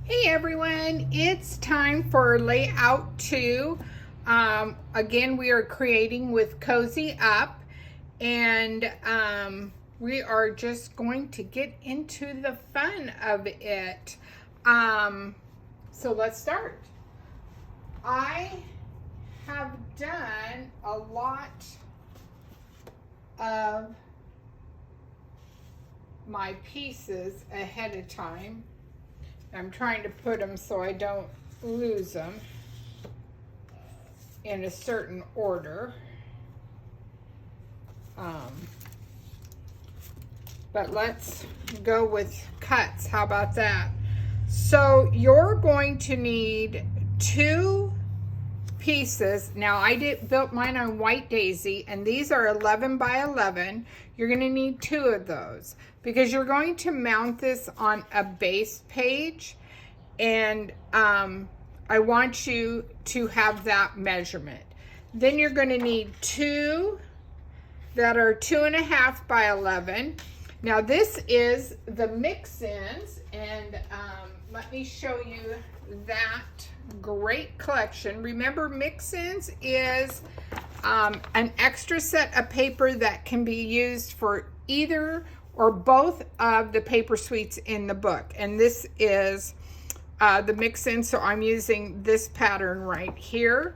Hey everyone, it's time for layout 2. Again, we are creating with Cozy Up, and we are just going to get into the fun of it. So let's start. I have done a lot of my pieces ahead of time. I'm trying to put them so I don't lose them in a certain order. But let's go with cuts. How about that? So you're going to need 2 pieces. Now I built mine on white daisy, and these are 11 by 11. You're going to need 2 of those because you're going to mount this on a base page, and I want you to have that measurement. Then you're going to need 2 that are 2.5 by 11. Now this is the mix-ins, and let me show you that great collection. Remember, mix-ins is an extra set of paper that can be used for either or both of the paper suites in the book. And this is the mix-in, so I'm using this pattern right here.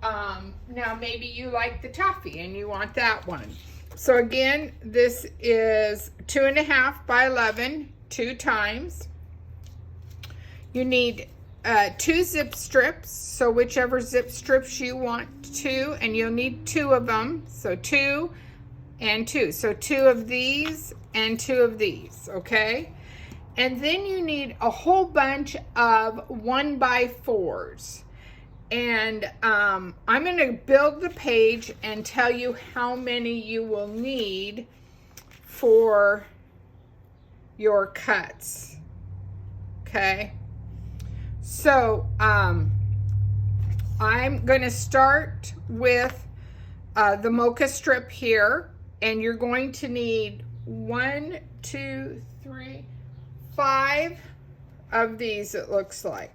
Now maybe you like the toffee and you want that one. So again, this is 2.5 by 11, 2 times. You need 2 zip strips, so whichever zip strips you want to, and you'll need 2 of them. So 2 and 2. So 2 of these and 2 of these, okay? And then you need a whole bunch of 1x4s. And I'm going to build the page and tell you how many you will need for your cuts. Okay? So I'm going to start with the mocha strip here, and you're going to need 1, 2, 3, 5 of these, it looks like.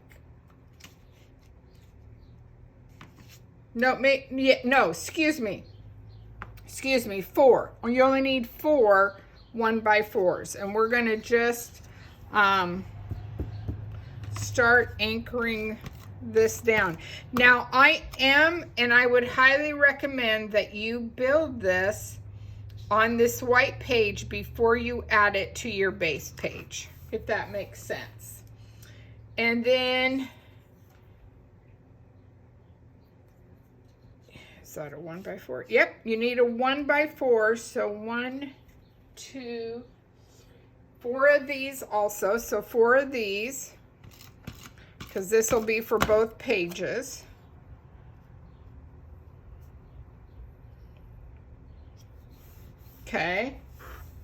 No, excuse me, 4. You only need 4 1x4s, and we're going to just start anchoring this down. Now I would highly recommend that you build this on this white page before you add it to your base page, if that makes sense. And then, is that a 1x4? Yep, you need a 1x4. So 1, 2, 4 of these also. So 4 of these, because this will be for both pages. Okay,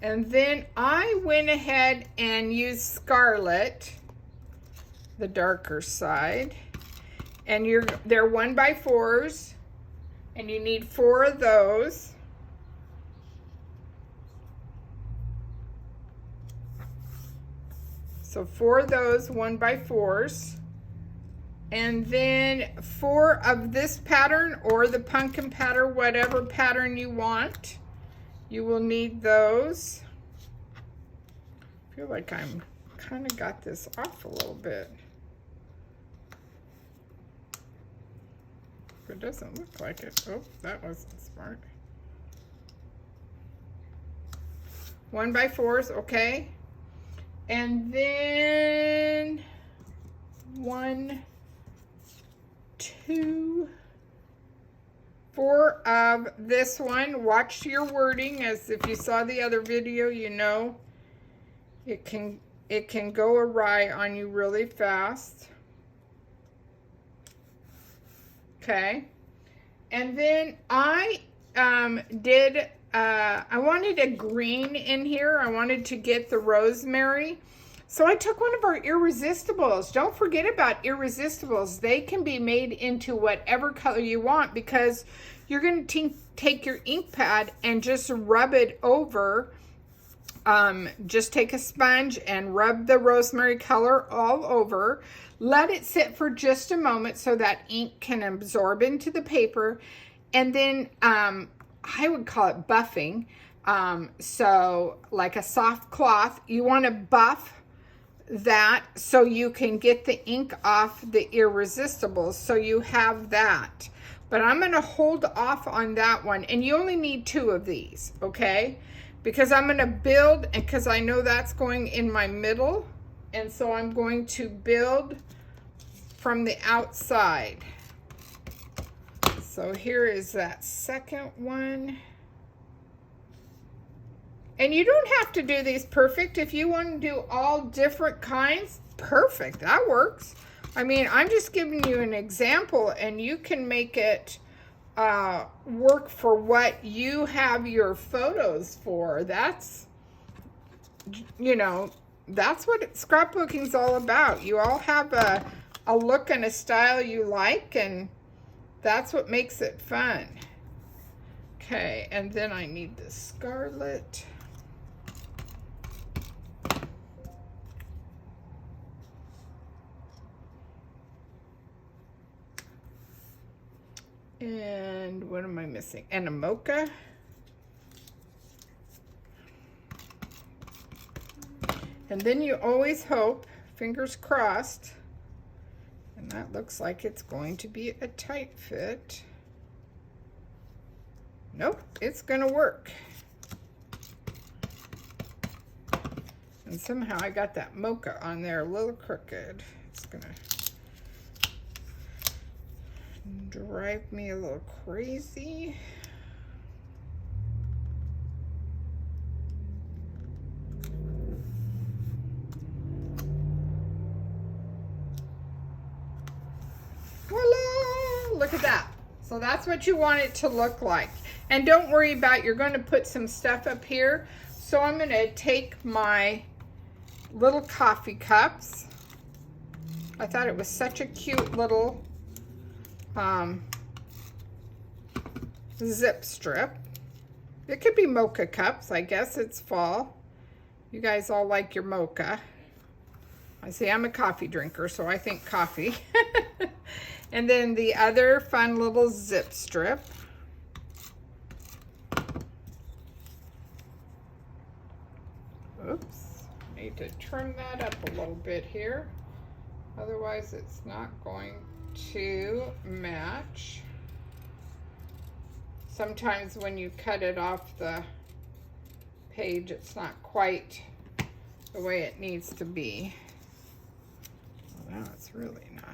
and then I went ahead and used Scarlet, the darker side, and they're 1x4s, and you need 4 of those. So 4 of those 1x4s, and then 4 of this pattern or the pumpkin pattern, whatever pattern you want. You will need those. I feel like I'm kind of got this off a little bit. It doesn't look like it. Oh, that wasn't smart. 1x4s, okay. And then 1, 2, 4 of this one. Watch your wording, as if you saw the other video, you know it can go awry on you really fast. Okay, and then I wanted a green in here. I wanted to get the rosemary. So I took one of our irresistibles. Don't forget about irresistibles. They can be made into whatever color you want, because you're going to take your ink pad and just rub it over just take a sponge and rub the rosemary color all over. Let it sit for just a moment so that ink can absorb into the paper. And then I would call it buffing. So like a soft cloth, you want to buff that so you can get the ink off the Irresistibles. So you have that. But I'm going to hold off on that one. And you only need 2 of these, okay? Because I'm going to build, and because I know that's going in my middle. And so I'm going to build from the outside. So here is that second one. And you don't have to do these perfect. If you want to do all different kinds, perfect. That works. I mean, I'm just giving you an example, and you can make it work for what you have your photos for. That's, you know, that's what scrapbooking's all about. You all have a look and a style you like, and that's what makes it fun. Okay, and then I need the scarlet. And what am I missing? And a mocha. And then you always hope, fingers crossed, and that looks like it's going to be a tight fit. Nope, it's gonna work. And somehow I got that mocha on there a little crooked. It's gonna drive me a little crazy. Voila! Look at that. So that's what you want it to look like. And don't worry about, you're going to put some stuff up here. So I'm going to take my little coffee cups. I thought it was such a cute little zip strip. It could be mocha cups. I guess it's fall. You guys all like your mocha. I say I'm a coffee drinker, so I think coffee. And then the other fun little zip strip. Oops, need to trim that up a little bit here. Otherwise it's not going to match. Sometimes when you cut it off the page, it's not quite the way it needs to be. Well, now it's really not.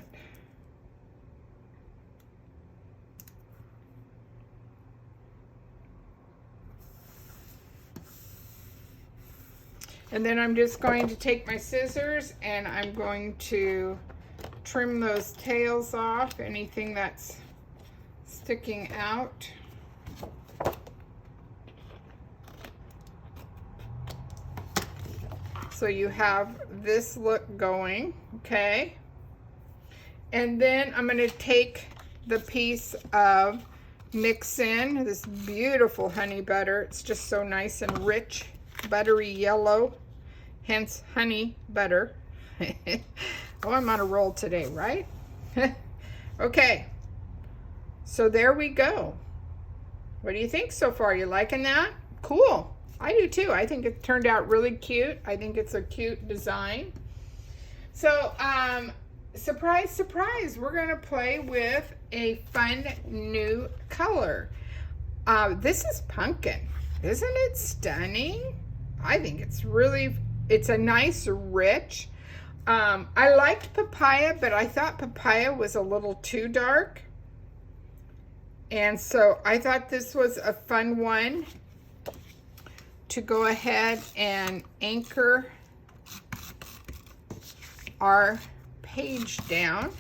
And then I'm just going to take my scissors and I'm going to trim those tails off, anything that's sticking out. So you have this look going, okay? And then I'm going to take the piece of Mix In, this beautiful honey butter. It's just so nice and rich, buttery yellow, hence honey butter. Oh, I'm on a roll today, right? Okay, so there we go. What do you think so far? You liking that? Cool. I do too. I think it turned out really cute. I think it's a cute design. So, surprise, surprise, we're going to play with a fun new color. This is pumpkin. Isn't it stunning? I think it's really, it's a nice, rich. I liked papaya, but I thought papaya was a little too dark. And so I thought this was a fun one to go ahead and anchor our page down.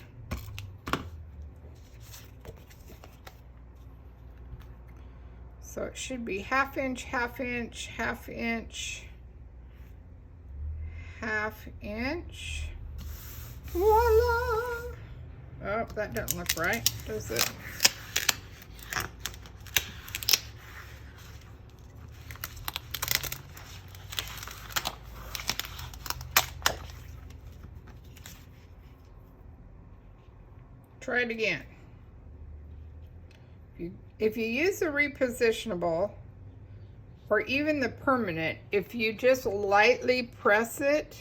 So it should be 1/2 inch, 1/2 inch, 1/2 inch, 1/2 inch. Voila! Oh, that doesn't look right, does it? Try it again. If you use the repositionable, or even the permanent, if you just lightly press it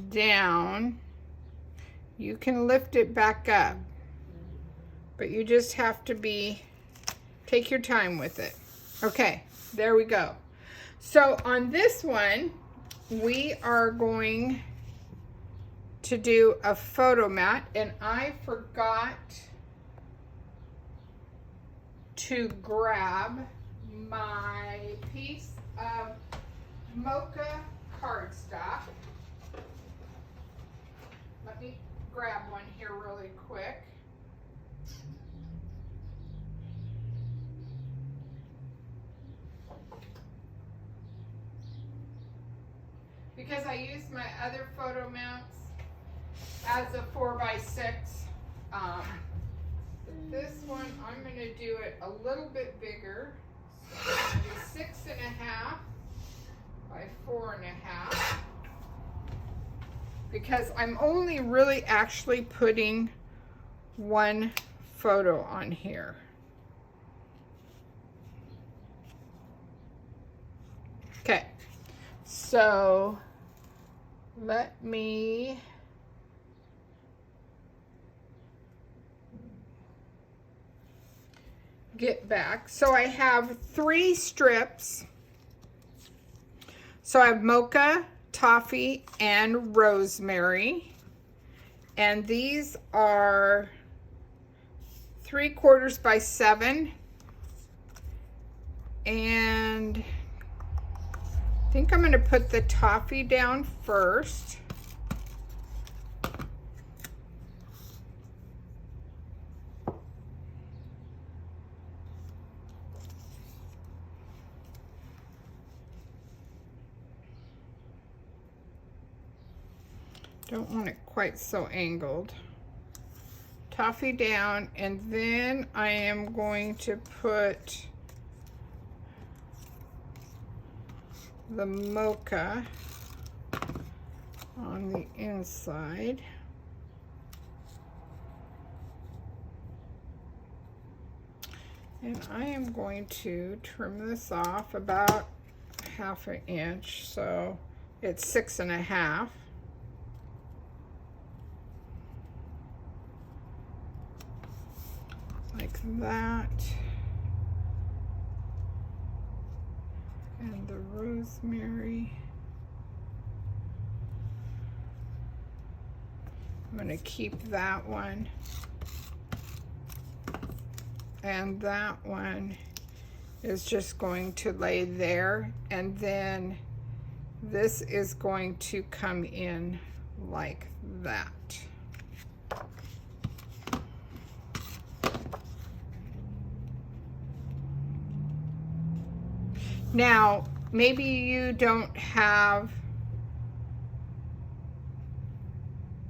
down, you can lift it back up. But you just have to take your time with it. Okay, there we go. So on this one, we are going to do a photo mat, and I forgot to grab my piece of mocha cardstock. Let me grab one here really quick. Because I used my other photo mounts as a 4x6. This one, I'm going to do it a little bit bigger. So I'm going to do 6.5 by 4.5. Because I'm only really actually putting one photo on here. Okay, so let me get back. So I have 3 strips. So I have mocha, toffee, and rosemary. And these are 3/4 by 7. And I think I'm going to put the toffee down first. Don't want it quite so angled. Toffee down, and then I am going to put the mocha on the inside. And I am going to trim this off about 1/2 inch, so it's 6.5. Like that. And the rosemary. I'm going to keep that one. And that one is just going to lay there. And then this is going to come in like that. Now, maybe you don't have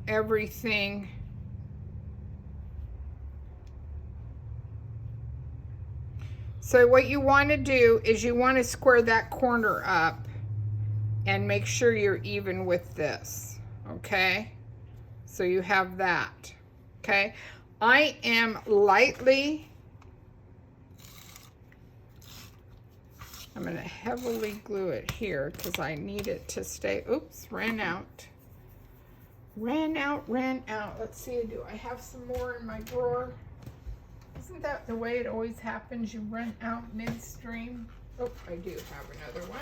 everything so what you want to do is you want to square that corner up and make sure you're even with this, okay? So you have that, okay? I am lightly, I'm going to heavily glue it here because I need it to stay. Oops, ran out. Ran out. Let's see, do I have some more in my drawer? Isn't that the way it always happens? You run out midstream. Oh, I do have another one.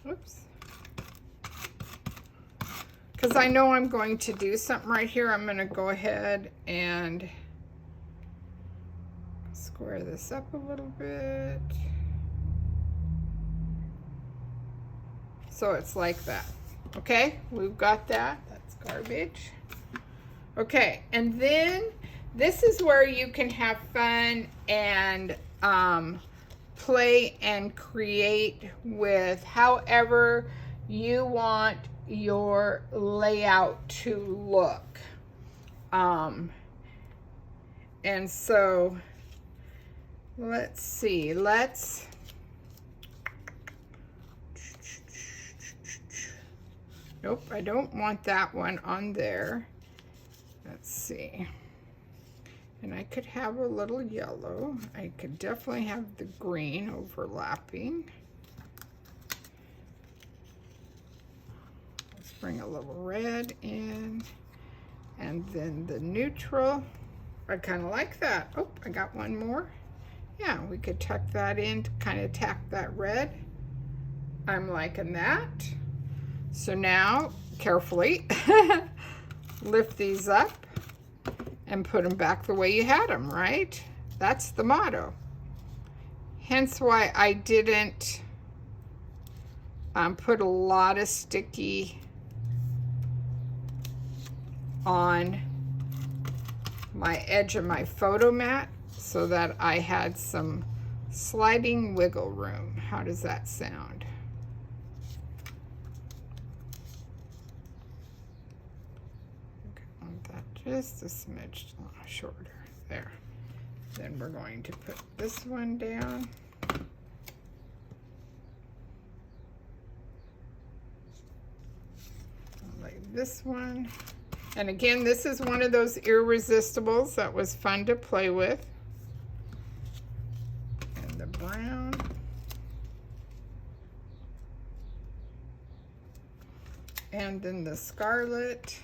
Oops. Because I know I'm going to do something right here, I'm going to go ahead and square this up a little bit. So it's like that. Okay, we've got that. That's garbage. Okay, and then this is where you can have fun and play and create with however you want your layout to look. And so let's see, nope, I don't want that one on there. Let's see. And I could have a little yellow. I could definitely have the green overlapping. Let's bring a little red in. And then the neutral. I kind of like that. Oh, I got one more. Yeah, we could tuck that in to kind of tack that red. I'm liking that. So now, carefully, lift these up and put them back the way you had them, right? That's the motto. Hence why I didn't put a lot of sticky on my edge of my photo mat so that I had some sliding wiggle room. How does that sound? Okay, I want that just a smidge shorter. There. Then we're going to put this one down. Like this one. And again, this is one of those irresistibles that was fun to play with. And the brown. And then the scarlet.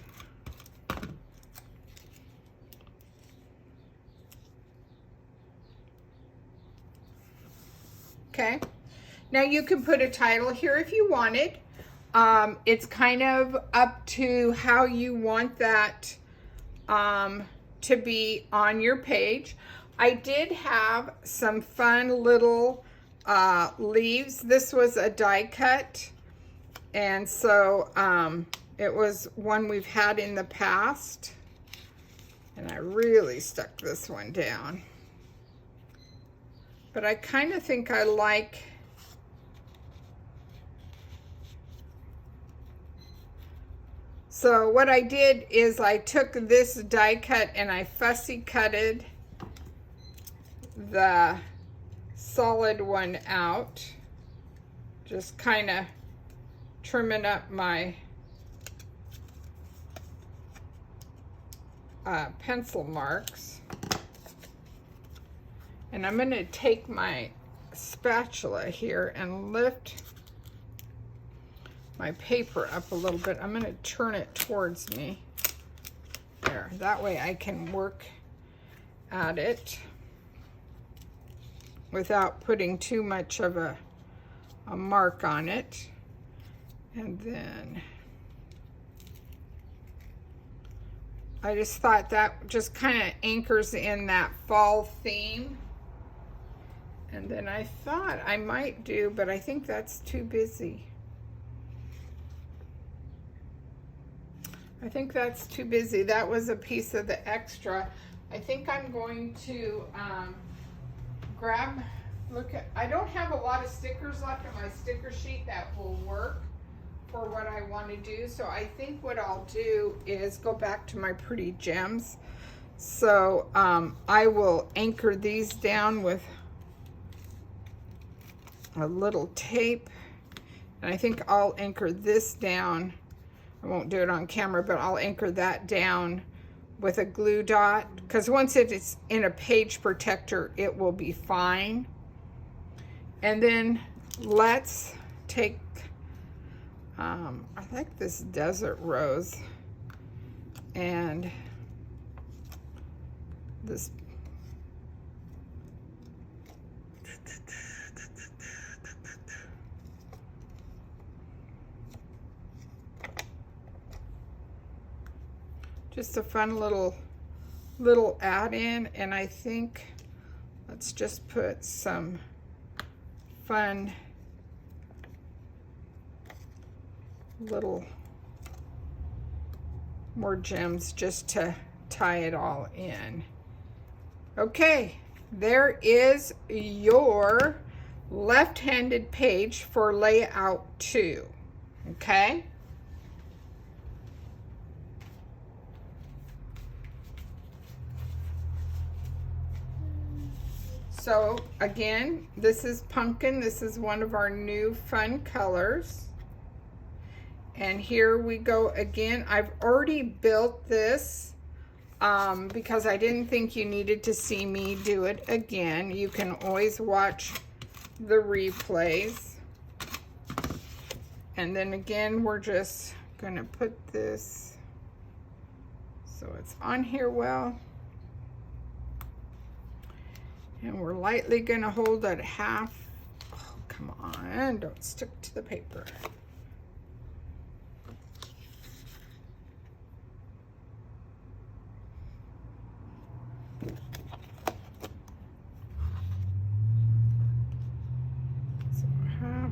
Okay. Now you can put a title here if you wanted. It's kind of up to how you want that to be on your page. I did have some fun little leaves. This was a die cut, and so it was one we've had in the past, and I really stuck this one down. But I kind of think I like so what I did is I took this die cut and I fussy cutted the solid one out, just kind of trimming up my pencil marks. And I'm going to take my spatula here and lift my paper up a little bit. I'm going to turn it towards me. There, that way I can work at it without putting too much of a mark on it. And then I just thought that just kind of anchors in that fall theme. And then I thought I might do, but I think that's too busy. I think that's too busy. That was a piece of the extra. I think I'm going to I don't have a lot of stickers left on my sticker sheet that will work for what I want to do. So I think what I'll do is go back to my pretty gems. So I will anchor these down with a little tape. And I think I'll anchor this down. I won't do it on camera, but I'll anchor that down with a glue dot, because once it is in a page protector, it will be fine. And then let's take, I like this desert rose and this just a fun little add-in. And I think let's just put some fun little more gems just to tie it all in. Okay, there is your left-handed page for layout 2. Okay, So again, this is pumpkin. This is one of our new fun colors. And here we go again. I've already built this because I didn't think you needed to see me do it again. You can always watch the replays. And then again, we're just gonna put this so it's on here well. And we're lightly gonna hold it half. Oh, come on, don't stick to the paper. So half.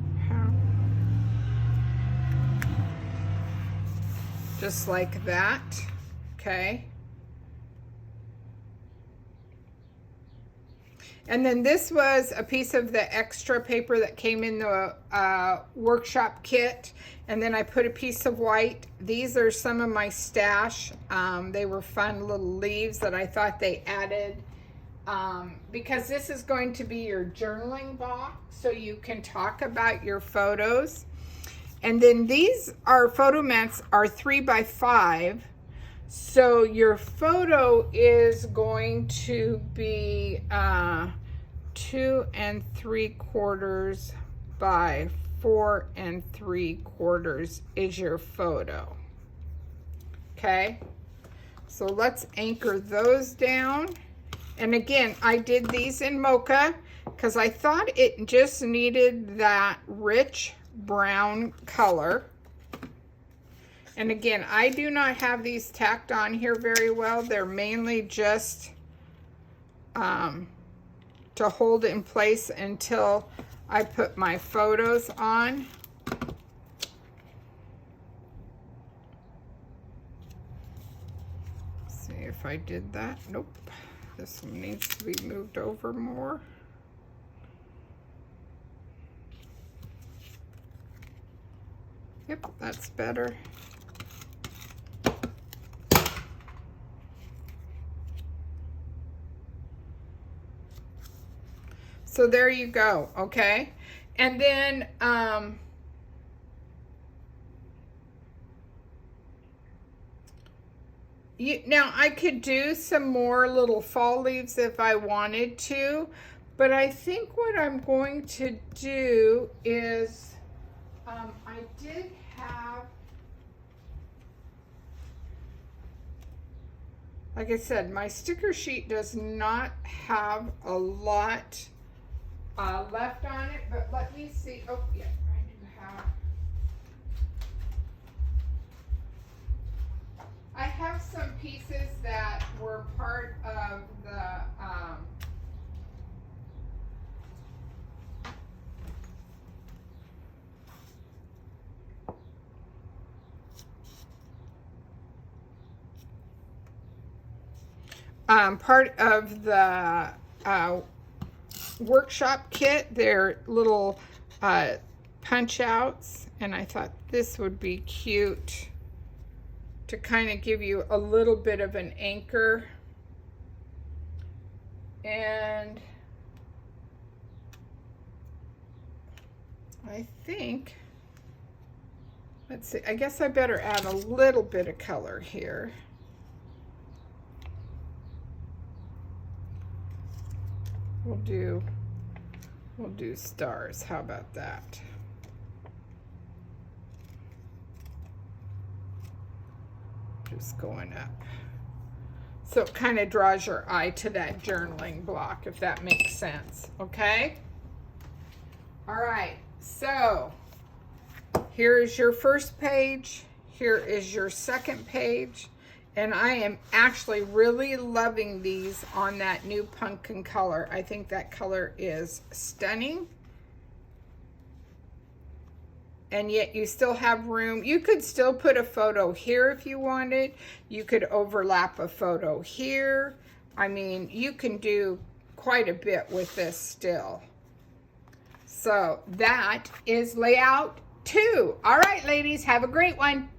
Just like that, okay? And then this was a piece of the extra paper that came in the workshop kit. And then I put a piece of white. These are some of my stash. They were fun little leaves that I thought they added. Because this is going to be your journaling box, so you can talk about your photos. And then these are photo mats are 3 by 5. So your photo is going to be 2 3/4 by 4 3/4 is your photo. Okay, so let's anchor those down. And again, I did these in mocha because I thought it just needed that rich brown color. And again, I do not have these tacked on here very well. They're mainly just to hold it in place until I put my photos on. Let's see if I did that. Nope. This one needs to be moved over more. Yep, that's better. So there you go, okay? And then now I could do some more little fall leaves if I wanted to, but I think what I'm going to do is I did have, like I said, my sticker sheet does not have a lot left on it, but let me see. Oh, yeah, I do have. I have some pieces that were part of the workshop kit. They're little punch outs, and I thought this would be cute to kind of give you a little bit of an anchor. And I think, let's see, I guess I better add a little bit of color here. We'll do stars. How about that? Just going up. So it kind of draws your eye to that journaling block, if that makes sense, okay? All right, so here is your first page. Here is your second page. And I am actually really loving these on that new pumpkin color. I think that color is stunning. And yet you still have room. You could still put a photo here if you wanted. You could overlap a photo here. I mean, you can do quite a bit with this still. So that is layout 2. All right, ladies, have a great one.